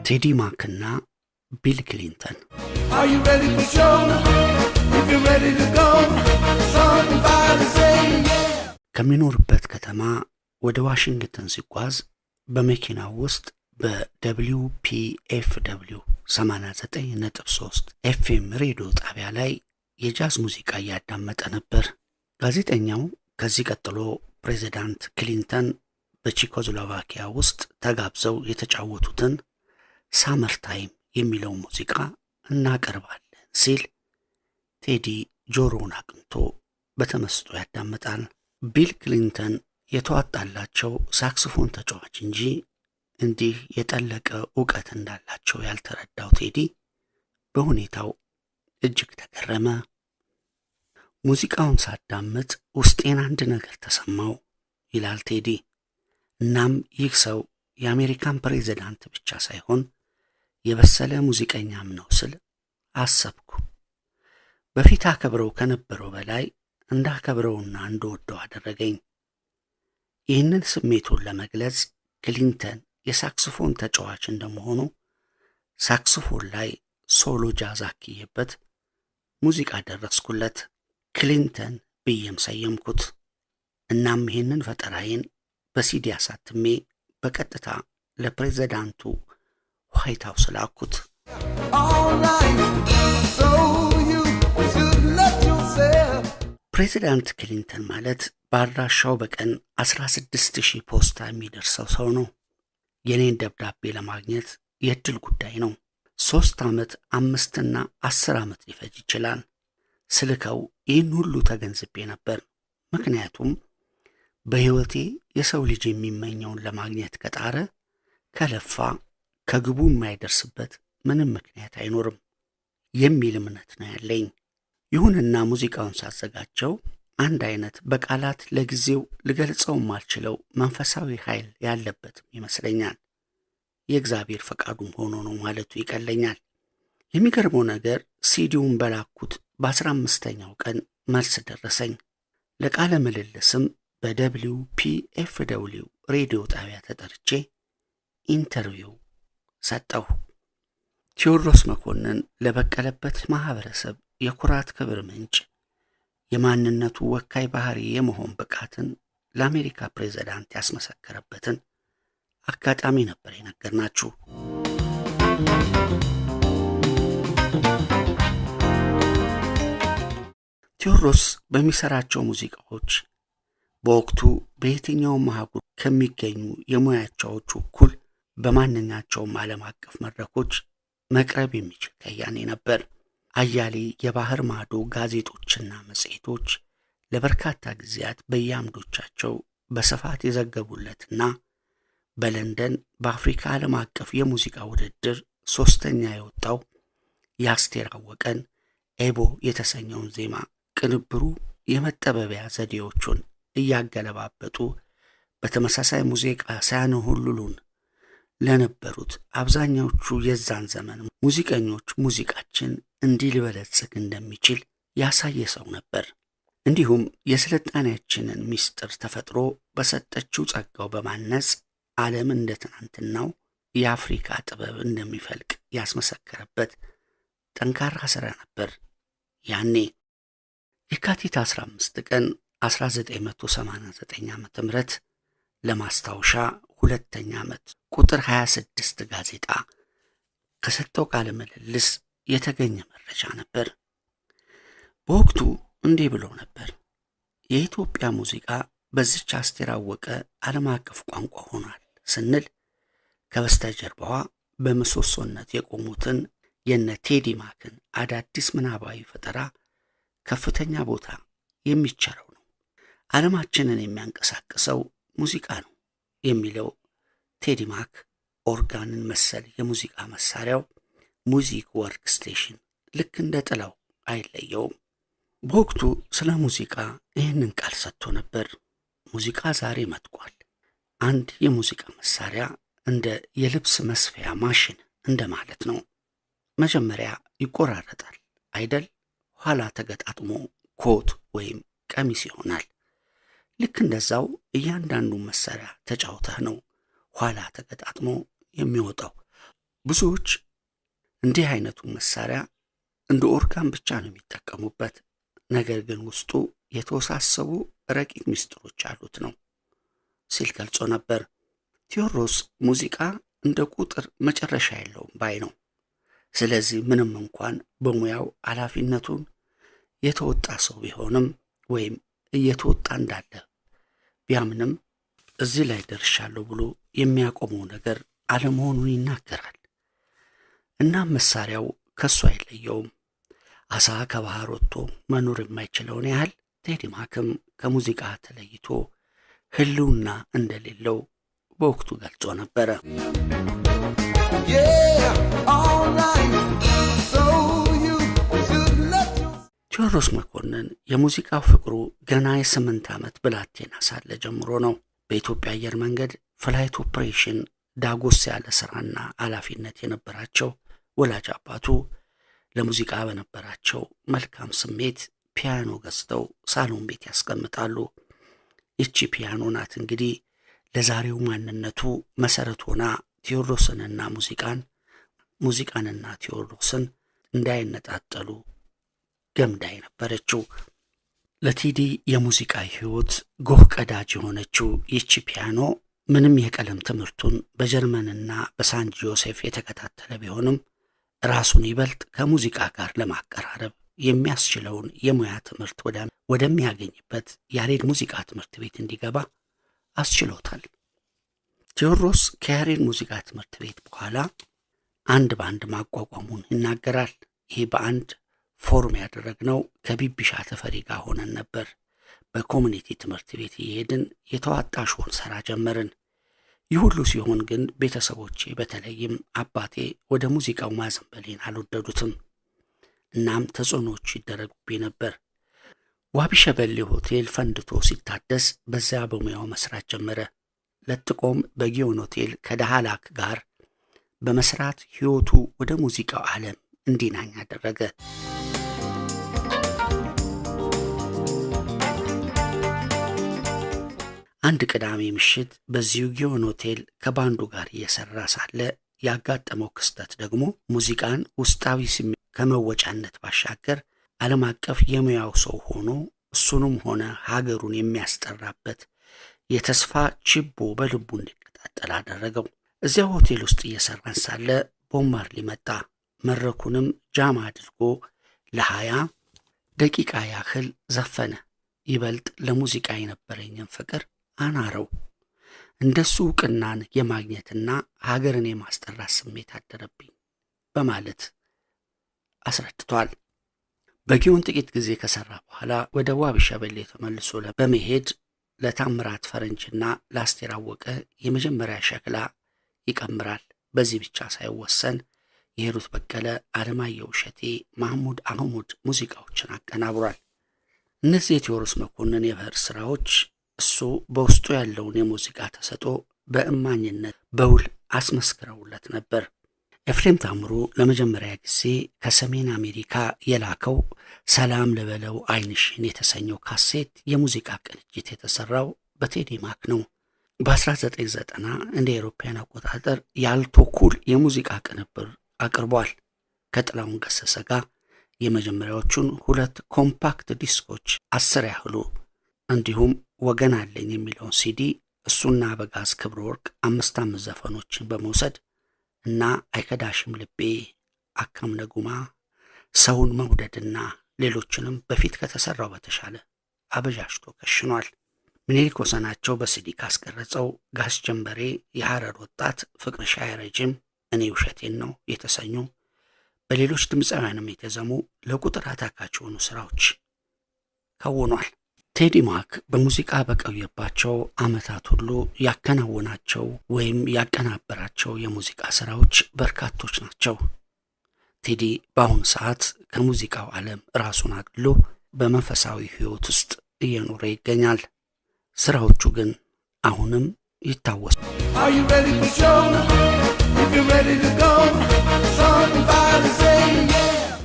ቴዲ ማክና ቢል ክሊንተን ከሚኖርበት ከተማ ወደ ዋሽንግተን ሲጓዝ በመኪናው ውስጥ በWPFW 89.3 FM ሬዲዮ ጣቢያ ላይ የጃዝ ሙዚቃ እያዳመጠ ነበር። ጋዜጠኛው ከዚህ ቀጥሎ ፕሬዚዳንት ክሊንተን በቼኮስሎቫኪያ ውስጥ ተጋብዘው የተጫወቱትን ሳመር ታይም የሚለው ሙዚቃ እናቀርባለን ሲል ቴዲ ጆሮውን አቅንቶ በተመስጦ ያዳምጣል። ቢል ክሊንተን የተዋጣላቸው ሳክስፎን ተጫዋች እንጂ እንዲህ የጠለቀ ዕውቀት እንዳላቸው ያልተረዳው ቴዲ በሁኔታው እጅግ ተገረመ። ሙዚቃውን ሳዳምጥ ውስጤን አንድ ነገር ተሰማው ይላል ቴዲ። እናም ይህ ሰው የአሜሪካን ፕሬዝዳንት ብቻ ሳይሆን የበሰለ ሙዚቀኛም ነው ስል አሰብኩ። በፊት አከብረው ከነበረው በላይ እንዳከብረውና እንደወደው አደረገኝ። ይህንን ስሜቱን ለመግለጽ ክሊንተን የሳክስፎን ተጫዋች እንደመሆኑ ሳክስፎን ላይ ሶሎ ጃዝ አክዬበት ሙዚቃ ደረስኩለት፣ ክሊንተን ብዬም ሰየምኩት። እናም ይህንን ፈጠራዬን በሲዲ አሳትሜ በቀጥታ ለፕሬዝዳንቱ ዋይት ሃውስ ላኩት። ፕሬዝዳንት ክሊንተን ማለት በአድራሻው በቀን 16,000 ፖስታ የሚደርሰው ሰው ነው። የኔን ደብዳቤ ለማግኘት የእድል ጉዳይ ነው። 3 ዓመት፣ 5 እና 10 ዓመት ሊፈጅ ይችላል። ስልከው ይህን ሁሉ ተገንዝቤ ነበር። ምክንያቱም በሕይወቴ የሰው ልጅ የሚመኘውን ለማግኘት ከጣረ ከለፋ ከግቡ የማይደርስበት ምንም ምክንያት አይኖርም የሚል እምነት ነው ያለኝ። ይሁንና ሙዚቃውን ሳዘጋጀው አንድ አይነት በቃላት ለጊዜው ልገልጸው ማልችለው መንፈሳዊ ኃይል ያለበትም ይመስለኛል። የእግዚአብሔር ፈቃዱም ሆኖ ነው ማለቱ ይቀለኛል። የሚገርመው ነገር ሲዲውን በላኩት በ15ኛው ቀን መልስ ደረሰኝ። ለቃለ ምልልስም በWPFW ሬዲዮ ጣቢያ ተጠርቼ ኢንተርቪው ሰጠሁ። ቴዎድሮስ መኮንን ለበቀለበት ማህበረሰብ የኩራት ክብር ምንጭ፣ የማንነቱ ወካይ ባህሪ የመሆን ብቃትን ለአሜሪካ ፕሬዝዳንት ያስመሰከረበትን አጋጣሚ ነበር የነገርናችሁ። ቴዎድሮስ በሚሰራቸው ሙዚቃዎች በወቅቱ በየትኛውም አህጉር ከሚገኙ የሙያቻዎቹ እኩል በማንኛቸውም ዓለም አቀፍ መድረኮች መቅረብ የሚችል ከያኔ ነበር። አያሌ የባህር ማዶ ጋዜጦችና መጽሔቶች ለበርካታ ጊዜያት በየአምዶቻቸው በስፋት የዘገቡለትና በለንደን በአፍሪካ ዓለም አቀፍ የሙዚቃ ውድድር 3ኛ የወጣው የአስቴር አወቀን ኤቦ የተሰኘውን ዜማ ቅንብሩ የመጠበቢያ ዘዴዎቹን እያገለባበጡ በተመሳሳይ ሙዚቃ ሳያነሁሉን ለነበሩት አብዛኛዎቹ የዛን ዘመን ሙዚቀኞች ሙዚቃችን እንዲህ ሊበለጽግ እንደሚችል ያሳየ ሰው ነበር። እንዲሁም የስልጣኔያችንን ምስጢር ተፈጥሮ በሰጠችው ጸጋው በማነጽ ዓለም እንደ ትናንትናው የአፍሪካ ጥበብ እንደሚፈልቅ ያስመሰከረበት ጠንካራ ሥራ ነበር። ያኔ የካቲት 15 ቀን 1989 ዓ.ም ለማስታወሻ 2ኛ ዓመት ቁጥር 26 ጋዜጣ ከሰጠው ቃለ ምልልስ የተገኘ መረጃ ነበር። በወቅቱ እንዲህ ብሎ ነበር። የኢትዮጵያ ሙዚቃ በዚች አስቴር አወቀ ዓለም አቀፍ ቋንቋ ሆኗል ስንል ከበስተጀርባዋ በምሰሶነት የቆሙትን የነ ቴዲ ማክን አዳዲስ ምናባዊ ፈጠራ ከፍተኛ ቦታ የሚቸረው ነው። ዓለማችንን የሚያንቀሳቅሰው ሙዚቃ ነው የሚለው ቴዲ ማክ ኦርጋንን መሰል የሙዚቃ መሳሪያው ሙዚክ ወርክ ስቴሽን ልክ እንደ ጥላው አይለየውም። በወቅቱ ስለ ሙዚቃ ይህንን ቃል ሰጥቶ ነበር። ሙዚቃ ዛሬ መጥቋል። አንድ የሙዚቃ መሳሪያ እንደ የልብስ መስፊያ ማሽን እንደማለት ነው። መጀመሪያ ይቆራረጣል አይደል? ኋላ ተገጣጥሞ ኮት ወይም ቀሚስ ይሆናል። ልክ እንደዛው እያንዳንዱ መሳሪያ ተጫውተህ ነው ኋላ ተገጣጥሞ የሚወጣው። ብዙዎች እንዲህ አይነቱ መሳሪያ እንደ ኦርጋን ብቻ ነው የሚጠቀሙበት፣ ነገር ግን ውስጡ የተወሳሰቡ ረቂቅ ምስጢሮች አሉት ነው ሲል ገልጾ ነበር። ቴዎድሮስ ሙዚቃ እንደ ቁጥር መጨረሻ የለውም ባይ ነው። ስለዚህ ምንም እንኳን በሙያው ኃላፊነቱን የተወጣ ሰው ቢሆንም ወይም እየተወጣ እንዳለ ቢያምንም እዚህ ላይ ደርሻለሁ ብሎ የሚያቆመው ነገር አለመሆኑን ይናገራል። እናም መሳሪያው ከሱ አይለየውም። አሳ ከባህር ወጥቶ መኖር የማይችለውን ያህል ቴዲ ማክም ከሙዚቃ ተለይቶ ህልውና እንደሌለው በወቅቱ ገልጾ ነበረ። ቴዎድሮስ መኮንን የሙዚቃው ፍቅሩ ገና የ8 ዓመት ብላቴና ሳለ ጀምሮ ነው። በኢትዮጵያ አየር መንገድ ፍላይት ኦፕሬሽን ዳጎስ ያለ ስራና ኃላፊነት የነበራቸው ወላጅ አባቱ ለሙዚቃ በነበራቸው መልካም ስሜት ፒያኖ ገዝተው ሳሎን ቤት ያስቀምጣሉ። ይቺ ፒያኖ ናት እንግዲህ ለዛሬው ማንነቱ መሰረት ሆና ቴዎድሮስንና ሙዚቃንና ቴዎድሮስን እንዳይነጣጠሉ ገምዳ የነበረችው። ለቴዲ የሙዚቃ ህይወት ጎህ ቀዳጅ የሆነችው ይቺ ፒያኖ ምንም የቀለም ትምህርቱን በጀርመንና በሳን ጆሴፍ የተከታተለ ቢሆንም ራሱን ይበልጥ ከሙዚቃ ጋር ለማቀራረብ የሚያስችለውን የሙያ ትምህርት ወደሚያገኝበት ያሬድ ሙዚቃ ትምህርት ቤት እንዲገባ አስችሎታል። ቴዎድሮስ ከያሬድ ሙዚቃ ትምህርት ቤት በኋላ አንድ ባንድ ማቋቋሙን ይናገራል። ይህ በአንድ ፎርም ያደረግነው ከቢቢሻ ተፈሪ ጋር ሆነን ነበር። በኮሚኒቲ ትምህርት ቤት እየሄድን የተዋጣ ሾን ሰራ ጀመርን። ይህ ሁሉ ሲሆን ግን ቤተሰቦቼ በተለይም አባቴ ወደ ሙዚቃው ማዘንበሌን አልወደዱትም። እናም ተጽዕኖዎች ይደረጉብኝ ነበር። ዋቢ ሸበሌ ሆቴል ፈንድቶ ሲታደስ በዚያ በሙያው መስራት ጀመረ። ለጥቆም በጊዮን ሆቴል ከዳህላክ ጋር በመስራት ህይወቱ ወደ ሙዚቃው ዓለም እንዲናኝ አደረገ። አንድ ቅዳሜ ምሽት በዚሁ ጊዮን ሆቴል ከባንዱ ጋር እየሰራ ሳለ ያጋጠመው ክስተት ደግሞ ሙዚቃን ውስጣዊ ስሜት ከመወጫነት ባሻገር ዓለም አቀፍ የሙያው ሰው ሆኖ እሱንም ሆነ ሀገሩን የሚያስጠራበት የተስፋ ችቦ በልቡ እንዲቀጣጠል አደረገው። እዚያው ሆቴል ውስጥ እየሰራን ሳለ ቦብ ማርሊ መጣ። መድረኩንም ጃም አድርጎ ለ20 ደቂቃ ያህል ዘፈነ። ይበልጥ ለሙዚቃ የነበረኝን ፍቅር አናረው። እንደሱ ዕውቅናን የማግኘትና ሀገርን የማስጠራት ስሜት አደረብኝ በማለት አስረድቷል። በጊዮን ጥቂት ጊዜ ከሰራ በኋላ ወደ ዋቢ ሸበሌ ተመልሶ በመሄድ ለታምራት ፈረንጅና ለአስቴር አወቀ የመጀመሪያ ሸክላ ይቀምራል። በዚህ ብቻ ሳይወሰን የሂሩት በቀለ፣ አለማየሁ እሸቴ፣ ማህሙድ አህሙድ ሙዚቃዎችን አቀናብሯል። እነዚህ የቴዎድሮስ መኮንን የብዕር ስራዎች እሱ በውስጡ ያለውን የሙዚቃ ተሰጥኦ በእማኝነት በውል አስመስክረውለት ነበር። ኤፍሬም ታምሩ ለመጀመሪያ ጊዜ ከሰሜን አሜሪካ የላከው ሰላም ልበለው አይንሽን የተሰኘው ካሴት የሙዚቃ ቅንጅት የተሰራው በቴዲ ማክ ነው። በ1990 እንደ አውሮፓውያን አቆጣጠር ያልቶ ኩል የሙዚቃ ቅንብር አቅርቧል። ከጥላሁን ገሰሰ ጋር የመጀመሪያዎቹን 2 ኮምፓክት ዲስኮች 10 ያህሉ እንዲሁም ወገን አለኝ የሚለውን ሲዲ እሱና በጋዝ ክብረ ወርቅ 5 ዘፈኖችን በመውሰድ እና አይከዳሽም ልቤ፣ አካም ነጉማ፣ ሰውን መውደድና ሌሎችንም በፊት ከተሰራው በተሻለ አበጃጅቶ ከሽኗል። ምኒልክ ወሰናቸው በሲዲ ካስቀረጸው ጋሽ ጀንበሬ፣ የሐረር ወጣት፣ ፍቅርሽ አይረጅም፣ እኔ ውሸቴን ነው የተሰኙ በሌሎች ድምፃውያንም የተዘሙ ለቁጥር አታካች የሆኑ ስራዎች ከውኗል። ቴዲ ማክ በሙዚቃ በቆየባቸው ዓመታት ሁሉ ያከናወናቸው ወይም ያቀናበራቸው የሙዚቃ ስራዎች በርካቶች ናቸው። ቴዲ በአሁኑ ሰዓት ከሙዚቃው ዓለም ራሱን አግልሎ በመንፈሳዊ ህይወት ውስጥ እየኖረ ይገኛል። ስራዎቹ ግን አሁንም ይታወሳሉ።